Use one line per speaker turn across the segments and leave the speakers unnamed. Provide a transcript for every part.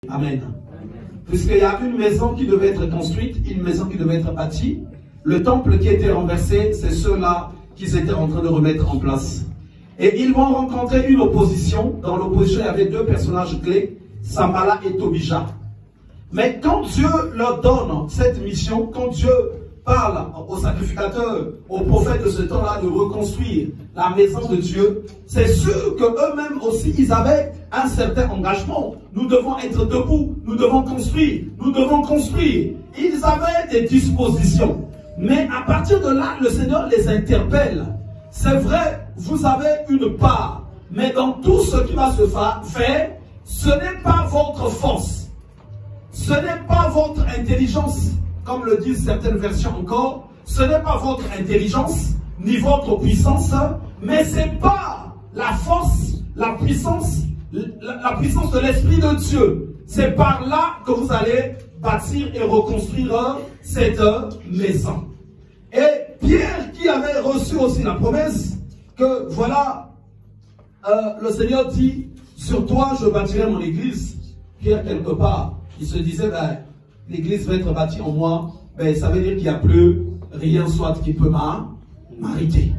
Amen. Puisqu'il y a une maison qui devait être construite, une maison qui devait être bâtie, le temple qui était renversé, c'est ceux-là qu'ils étaient en train de remettre en place. Et ils vont rencontrer une opposition. Dans l'opposition, il y avait deux personnages clés, Sambala et Tobija. Mais quand Dieu leur donne cette mission, quand Dieu parle aux sacrificateurs, aux prophètes de ce temps-là de reconstruire la maison de Dieu, c'est sûr qu'eux-mêmes aussi, ils avaient un certain engagement. Nous devons être debout, nous devons construire, nous devons construire. Ils avaient des dispositions. Mais à partir de là, le Seigneur les interpelle. C'est vrai, vous avez une part, mais dans tout ce qui va se faire, ce n'est pas votre force, ce n'est pas votre intelligence, comme le disent certaines versions encore, ce n'est pas votre intelligence, ni votre puissance, mais c'est pas la force, la puissance de l'Esprit de Dieu. C'est par là que vous allez bâtir et reconstruire cette maison. Et Pierre, qui avait reçu aussi la promesse, que voilà, le Seigneur dit, sur toi je bâtirai mon église. Pierre, quelque part, il se disait, ben, l'église va être bâtie en moi, ben, ça veut dire qu'il n'y a plus rien soit qui peut m'arrêter.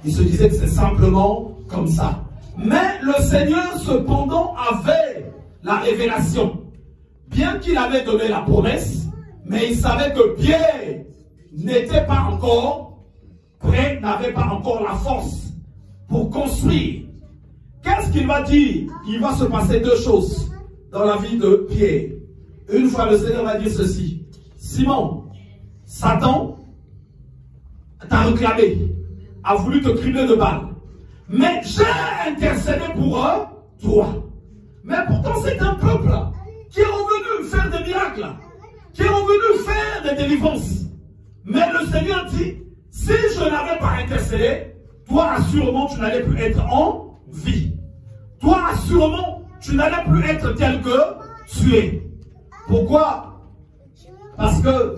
Il se disait que c'est simplement comme ça. Mais le Seigneur, cependant, avait la révélation. Bien qu'il avait donné la promesse, mais il savait que Pierre n'était pas encore prêt, n'avait pas encore la force pour construire. Qu'est-ce qu'il va dire? Il va se passer deux choses dans la vie de Pierre. Une fois, le Seigneur va dire ceci: Simon, Satan t'a réclamé, a voulu te cribler de balles, mais j'ai intercédé pour toi. Mais pourtant, c'est un peuple qui est revenu faire des miracles, qui est revenu faire des délivrances. Mais le Seigneur dit, si je n'avais pas intercédé, toi assurément tu n'allais plus être en vie. Toi assurément tu n'allais plus être tel que tu es. Pourquoi? Parce que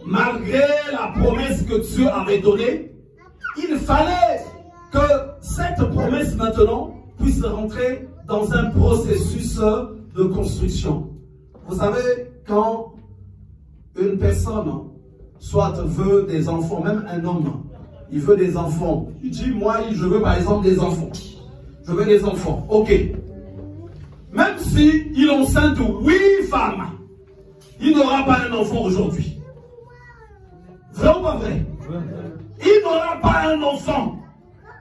malgré la promesse que Dieu avait donnée, il fallait que cette promesse maintenant puisse rentrer dans un processus de construction. Vous savez, quand une personne soit veut des enfants, même un homme, il veut des enfants. Il dit, moi, je veux par exemple des enfants. Je veux des enfants. Ok. Même si il enceinte 8 femmes, il n'aura pas un enfant aujourd'hui. Vrai ou pas vrai? Il n'aura pas un enfant.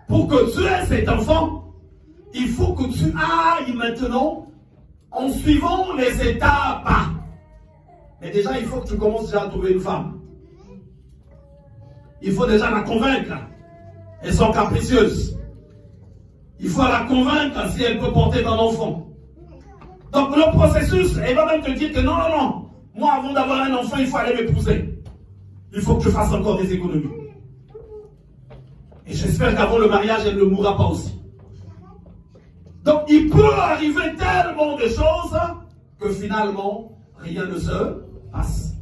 Pour que tu aies cet enfant, il faut que tu ailles maintenant en suivant les étapes. Mais déjà, il faut que tu commences déjà à trouver une femme. Il faut déjà la convaincre. Elles sont capricieuses. Il faut la convaincre si elle peut porter un enfant. Donc le processus, elle va même te dire que non, non, non. Moi, avant d'avoir un enfant, il faut aller m'épouser. Il faut que tu fasses encore des économies. Et j'espère qu'avant le mariage, elle ne mourra pas aussi. Donc il peut arriver tellement de choses que finalement, rien ne se passe.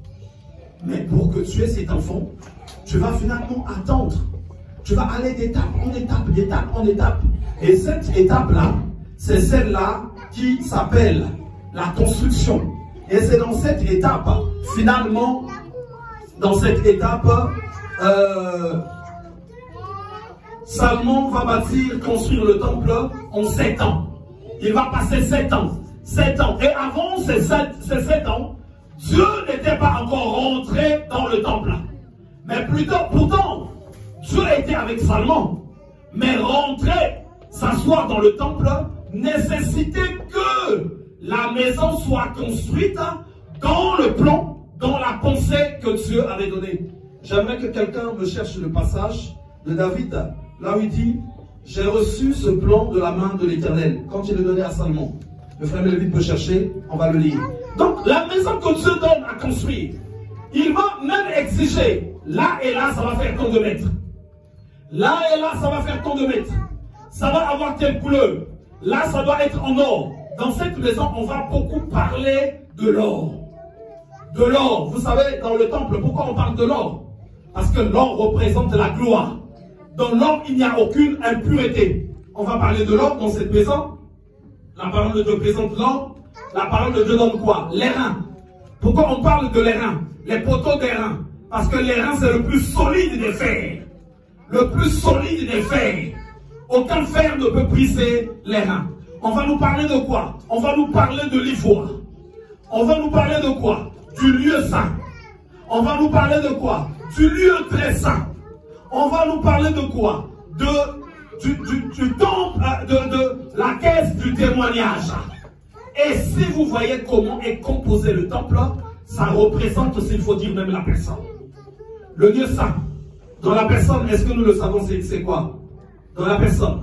Mais pour que tu aies cet enfant, tu vas finalement attendre. Tu vas aller d'étape en étape, d'étape en étape. Et cette étape-là, c'est celle-là qui s'appelle la construction. Et c'est dans cette étape, finalement, dans cette étape, Salomon va bâtir, construire le temple en 7 ans. Il va passer 7 ans. 7 ans. Et avant ces 7 ans, Dieu n'était pas encore rentré dans le temple. Mais plutôt, pourtant, Dieu était avec Salomon. Mais rentrer, s'asseoir dans le temple, nécessitait que la maison soit construite dans le plan, dans la pensée que Dieu avait donnée. J'aimerais que quelqu'un me cherche le passage de David, là où il dit, j'ai reçu ce plan de la main de l'Éternel, quand il le donnait à Salomon. Le frère Melvin peut chercher, on va le lire. Donc, la maison que Dieu donne à construire, il va même exiger, là et là, ça va faire tant de mètres. Là et là, ça va faire tant de mètres. Ça va avoir telle couleur. Là, ça doit être en or. Dans cette maison, on va beaucoup parler de l'or. De l'or. Vous savez, dans le temple, pourquoi on parle de l'or? Parce que l'or représente la gloire. Dans l'or, il n'y a aucune impureté. On va parler de l'or dans cette maison. La parole de Dieu présente l'or. La parole de Dieu donne quoi? Les reins. Pourquoi on parle de les reins? Les poteaux des reins. Parce que les reins, c'est le plus solide des fers. Le plus solide des fers. Aucun fer ne peut briser les reins. On va nous parler de quoi? On va nous parler de l'ivoire. On va nous parler de quoi? Du lieu saint. On va nous parler de quoi? Du lieu très saint. On va nous parler de quoi? Du temple, de la caisse du témoignage. Et si vous voyez comment est composé le temple, ça représente, s'il faut dire, même la personne. Le lieu saint. Dans la personne, est-ce que nous le savons, c'est quoi? Dans la personne,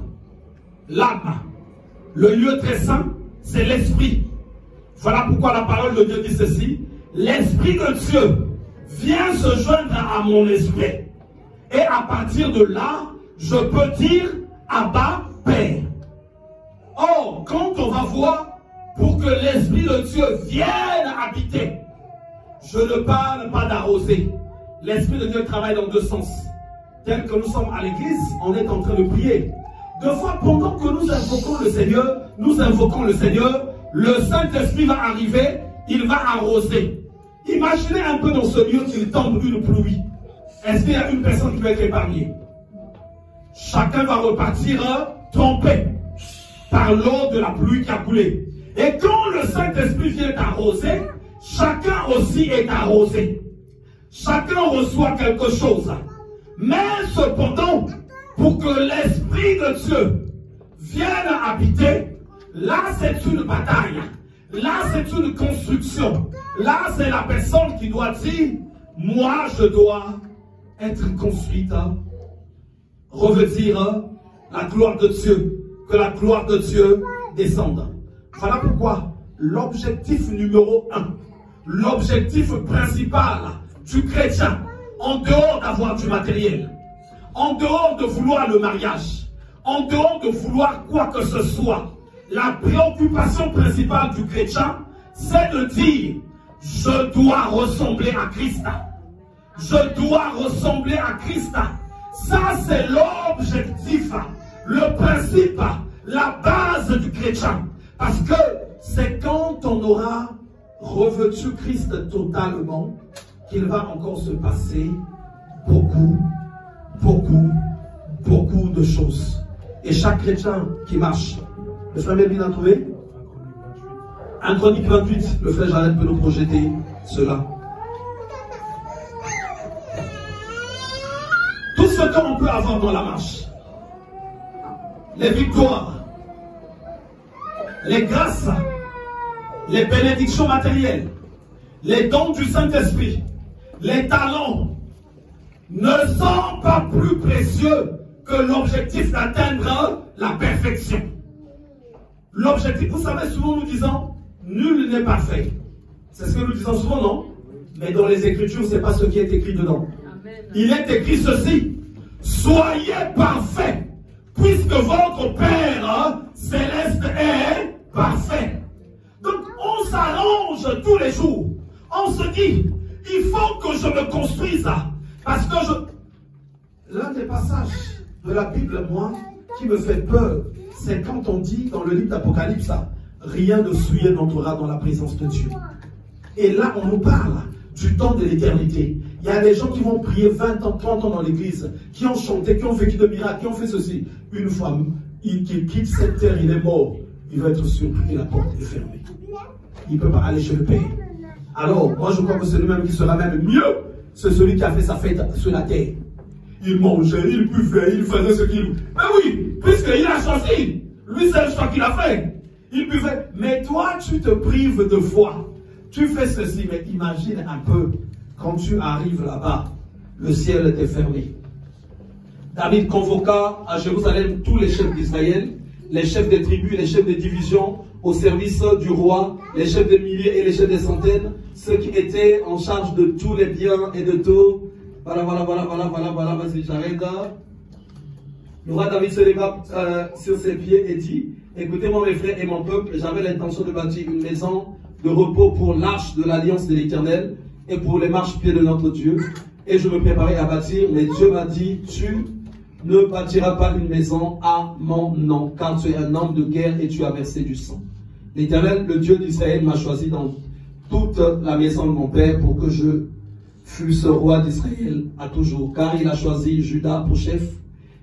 l'âme. Le lieu très saint, c'est l'esprit. Voilà pourquoi la parole de Dieu dit ceci. L'esprit de Dieu vient se joindre à mon esprit. Et à partir de là, je peux dire Abba, Père. Or, quand on va voir, pour que l'esprit de Dieu vienne habiter, je ne parle pas d'arroser. L'esprit de Dieu travaille dans deux sens. Tel que nous sommes à l'église, on est en train de prier. Deux fois, pendant que nous invoquons le Seigneur, le Saint-Esprit va arriver, il va arroser. Imaginez un peu dans ce lieu qu'il tombe une pluie. Est-ce qu'il y a une personne qui va être épargnée? Chacun va repartir trompé par l'eau de la pluie qui a coulé. Et quand le Saint-Esprit vient arroser, chacun aussi est arrosé. Chacun reçoit quelque chose. Mais cependant, pour que l'Esprit de Dieu vienne habiter, là c'est une bataille. Là c'est une construction. Là c'est la personne qui doit dire, moi je dois être construite, revêtir la gloire de Dieu, que la gloire de Dieu descende. Voilà pourquoi l'objectif numéro 1, l'objectif principal du chrétien, en dehors d'avoir du matériel, en dehors de vouloir le mariage, en dehors de vouloir quoi que ce soit, la préoccupation principale du chrétien, c'est de dire, je dois ressembler à Christ. Je dois ressembler à Christ. Ça, c'est l'objectif, le principe, la base du chrétien. Parce que c'est quand on aura revêtu Christ totalement qu'il va encore se passer beaucoup de choses. Et chaque chrétien qui marche, le frère Melvin a trouvé 1 Chronique 28, le frère Jared peut nous projeter cela. Tout ce qu'on peut avoir dans la marche, les victoires, les grâces, les bénédictions matérielles, les dons du Saint-Esprit, les talents, ne sont pas plus précieux que l'objectif d'atteindre la perfection. L'objectif, vous savez, souvent nous disons, nul n'est parfait. C'est ce que nous disons souvent, non? Mais dans les Écritures, ce n'est pas ce qui est écrit dedans. Amen. Il est écrit ceci, soyez parfaits, puisque votre Père céleste est parfait. Donc, on s'arrange tous les jours. On se dit, il faut que je me construise, parce que l'un des passages de la Bible, moi, qui me fait peur, c'est quand on dit dans le livre d'Apocalypse, rien de souillé n'entrera dans la présence de Dieu. Et là, on nous parle du temps de l'éternité. Il y a des gens qui vont prier 20 ans, 30 ans dans l'église, qui ont chanté, qui ont vécu de miracles, qui ont fait ceci. Une fois qu'il quitte cette terre, il est mort. Il va être surpris et la porte est fermée. Il ne peut pas aller chez le Père. Alors, moi je crois que c'est lui-même qui sera même mieux. C'est celui qui a fait sa fête sur la terre. Il mangeait, il buvait, il faisait ce qu'il... Mais oui, puisqu'il a choisi. Lui, c'est le choix qu'il a fait. Il buvait. Mais toi, tu te prives de foi. Tu fais ceci, mais imagine un peu, quand tu arrives là-bas, le ciel était fermé. David convoqua à Jérusalem tous les chefs d'Israël, les chefs des tribus, les chefs des divisions, au service du roi, les chefs des milliers et les chefs des centaines, ceux qui étaient en charge de tous les biens et de tout. Voilà, vas-y, j'arrête. Le roi David se leva sur ses pieds et dit, écoutez-moi mes frères et mon peuple, j'avais l'intention de bâtir une maison de repos pour l'arche de l'alliance de l'Éternel et pour les marchepieds de notre Dieu. Et je me préparais à bâtir, mais Dieu m'a dit, tu ne bâtiras pas une maison à mon nom, car tu es un homme de guerre et tu as versé du sang. L'Éternel, le Dieu d'Israël, m'a choisi dans toute la maison de mon père pour que je fusse roi d'Israël à toujours. Car il a choisi Juda pour chef.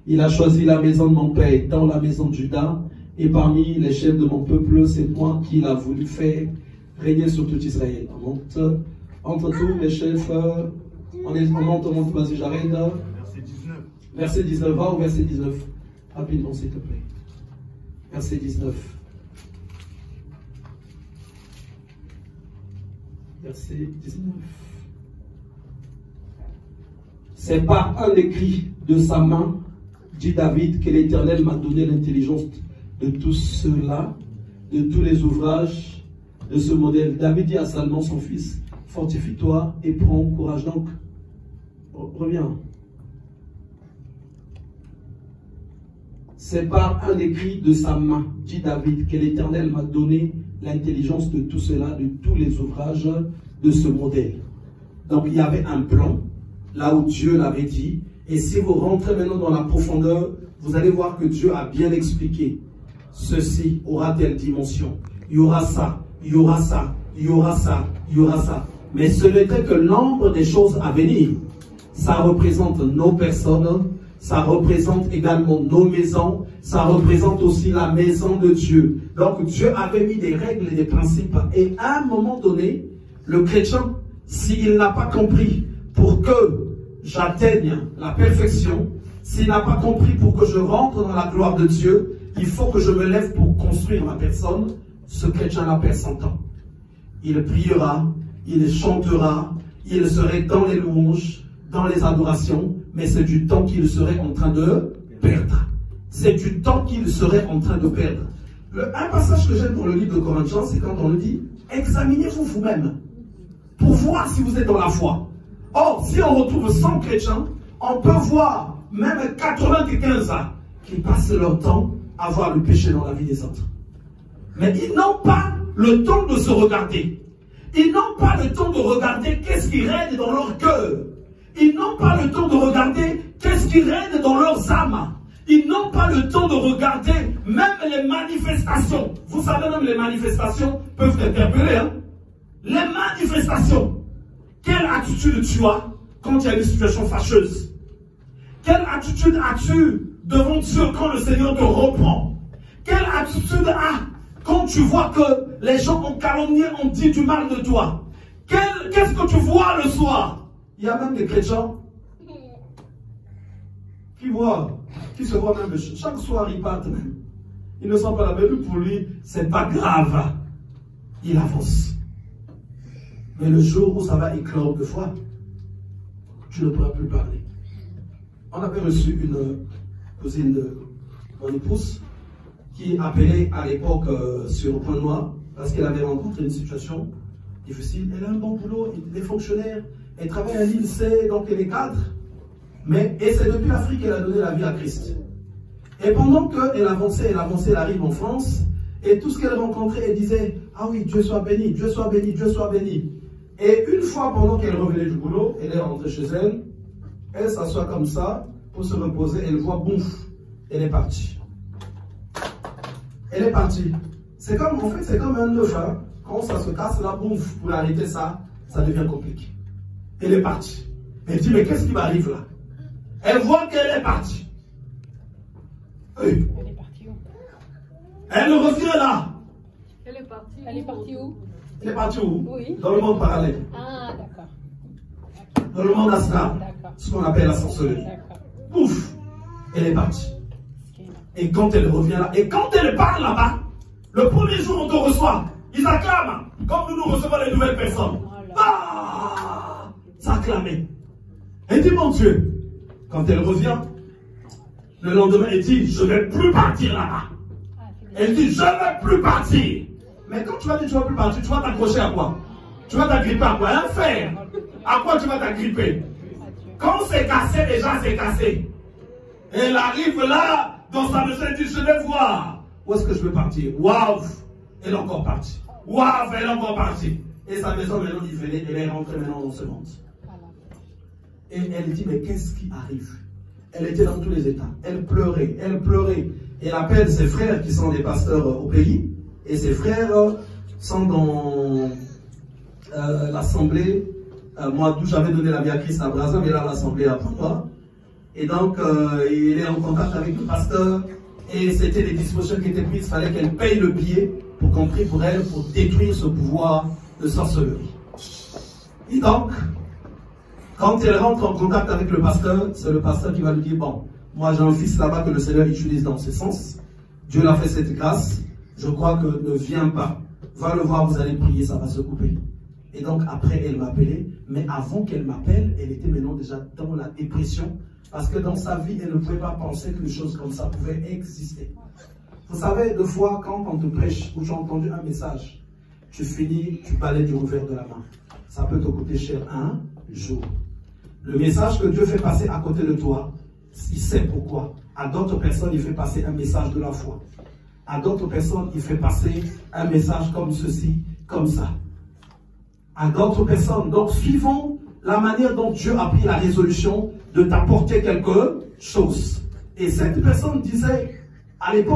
Il a choisi la maison de mon père dans la maison de Juda. Et parmi les chefs de mon peuple, c'est moi qu'il a voulu faire régner sur tout Israël. On monte entre tous les chefs. On monte, vas-y, j'arrête.
Verset 19.
Verset 19, va au verset 19. Rapidement, s'il te plaît. Verset 19. Verset 19. C'est par un écrit de sa main, dit David, que l'Éternel m'a donné l'intelligence de tout cela, de tous les ouvrages de ce modèle. David dit à Salomon, son fils, fortifie-toi et prends courage. Donc, reviens. C'est par un écrit de sa main, dit David, que l'Éternel m'a donné l'intelligence de tout cela, de tous les ouvrages de ce modèle. Donc il y avait un plan, là où Dieu l'avait dit. Et si vous rentrez maintenant dans la profondeur, vous allez voir que Dieu a bien expliqué. Ceci aura telle dimension. Il y aura ça, il y aura ça, il y aura ça, il y aura ça. Mais ce n'était que l'ombre des choses à venir. Ça représente nos personnes, ça représente également nos maisons, ça représente aussi la maison de Dieu. Donc Dieu avait mis des règles et des principes. Et à un moment donné, le chrétien, s'il n'a pas compris pour que j'atteigne la perfection, s'il n'a pas compris pour que je rentre dans la gloire de Dieu, il faut que je me lève pour construire ma personne. Ce chrétien-là perd son temps. Il priera, il chantera, il serait dans les louanges, dans les adorations, mais c'est du temps qu'il serait en train de perdre. C'est du temps qu'il serait en train de perdre. Un passage que j'aime dans le livre de Corinthiens, c'est quand on le dit, examinez-vous vous-même pour voir si vous êtes dans la foi. Or, si on retrouve 100 chrétiens, on peut voir même 95 qui passent leur temps à voir le péché dans la vie des autres. Mais ils n'ont pas le temps de se regarder. Ils n'ont pas le temps de regarder qu'est-ce qui règne dans leur cœur. Ils n'ont pas le temps de regarder qu'est-ce qui règne dans leurs âmes. Ils n'ont pas le temps de regarder même les manifestations. Vous savez, même les manifestations peuvent t'interpeller. Hein? Les manifestations. Quelle attitude tu as quand il y a une situation fâcheuse? Quelle attitude as-tu devant Dieu quand le Seigneur te reprend? Quelle attitude as-tu quand tu vois que les gens ont calomnié, ont dit du mal de toi? Qu'est-ce que tu vois le soir? Il y a même des chrétiens qui se voient même chaque soir, ils partent même. Ils ne sont pas là, mais lui, pour lui, c'est pas grave. Il avance. Mais le jour où ça va éclore de foi, tu ne pourras plus parler. On avait reçu une cousine de mon épouse qui appelait à l'époque sur Point Noir parce qu'elle avait rencontré une situation difficile. Elle a un bon boulot, elle est fonctionnaire, elle travaille à l'INSEE, donc elle est cadre. Et c'est depuis l'Afrique qu'elle a donné la vie à Christ. Et pendant qu'elle avançait, elle arrive en France, et tout ce qu'elle rencontrait, elle disait, ah oui, Dieu soit béni, Dieu soit béni, Dieu soit béni. Et une fois, pendant qu'elle revenait du boulot, elle est rentrée chez elle, elle s'assoit comme ça, pour se reposer, elle voit, bouf, elle est partie. Elle est partie. C'est comme, en fait, c'est comme un œuf, hein. Quand ça se casse, là, bouf, pour arrêter ça, ça devient compliqué. Elle est partie. Elle dit, mais qu'est-ce qui m'arrive là? Elle voit qu'elle est partie. Oui.
Elle est partie où?
Elle revient là.
Elle est partie où?
Elle est partie où?
Oui.
Dans le monde parallèle.
Ah, d'accord.
Dans le monde astral.
D'accord.
Ce qu'on appelle la sorcellerie.
D'accord.
Pouf. Elle est partie. Et quand elle revient là, et quand elle part là-bas, le premier jour on te reçoit, ils acclament, comme nous recevons les nouvelles personnes. Ah, ça acclamait. Elle dit, mon Dieu, quand elle revient, le lendemain, elle dit, je ne vais plus partir là-bas. Elle dit, je ne vais plus partir. Mais quand tu vas dire, tu ne vas plus partir, tu vas t'accrocher à quoi? Tu vas t'agripper à quoi? Un fer. À quoi tu vas t'agripper? Quand c'est cassé, déjà c'est cassé. Elle arrive là, dans sa maison, elle dit, je vais voir. Où est-ce que je vais partir? Waouh! Elle est encore partie. Waouh! Elle est encore partie. Et sa maison, maintenant, elle est rentrée maintenant dans ce monde. Et elle dit, mais qu'est-ce qui arrive? Elle était dans tous les états. Elle pleurait, elle pleurait. Elle appelle ses frères qui sont des pasteurs au pays. Et ses frères sont dans l'assemblée, moi d'où j'avais donné la vie à Christ à Brazzaville, mais là l'assemblée à Pampa. Et donc il est en contact avec le pasteur et c'était les dispositions qui étaient prises, il fallait qu'elle paye le billet pour qu'on prie pour elle, pour détruire ce pouvoir de sorcellerie. Et donc, quand elle rentre en contact avec le pasteur, c'est le pasteur qui va lui dire, bon, moi j'ai un fils là-bas que le Seigneur utilise dans ce sens, Dieu l'a fait cette grâce, je crois que ne viens pas, va le voir, vous allez prier, ça va se couper. Et donc après elle m'a appelé, mais avant qu'elle m'appelle, elle était maintenant déjà dans la dépression, parce que dans sa vie, elle ne pouvait pas penser qu'une chose comme ça pouvait exister. Vous savez, deux fois, quand on te prêche, ou j'ai entendu un message, tu finis, tu balayes du revers de la main. Ça peut te coûter cher un jour. Le message que Dieu fait passer à côté de toi, il sait pourquoi. À d'autres personnes, il fait passer un message de la foi. À d'autres personnes, il fait passer un message comme ceci, comme ça. À d'autres personnes. Donc, suivons la manière dont Dieu a pris la résolution de t'apporter quelque chose. Et cette personne disait, à l'époque,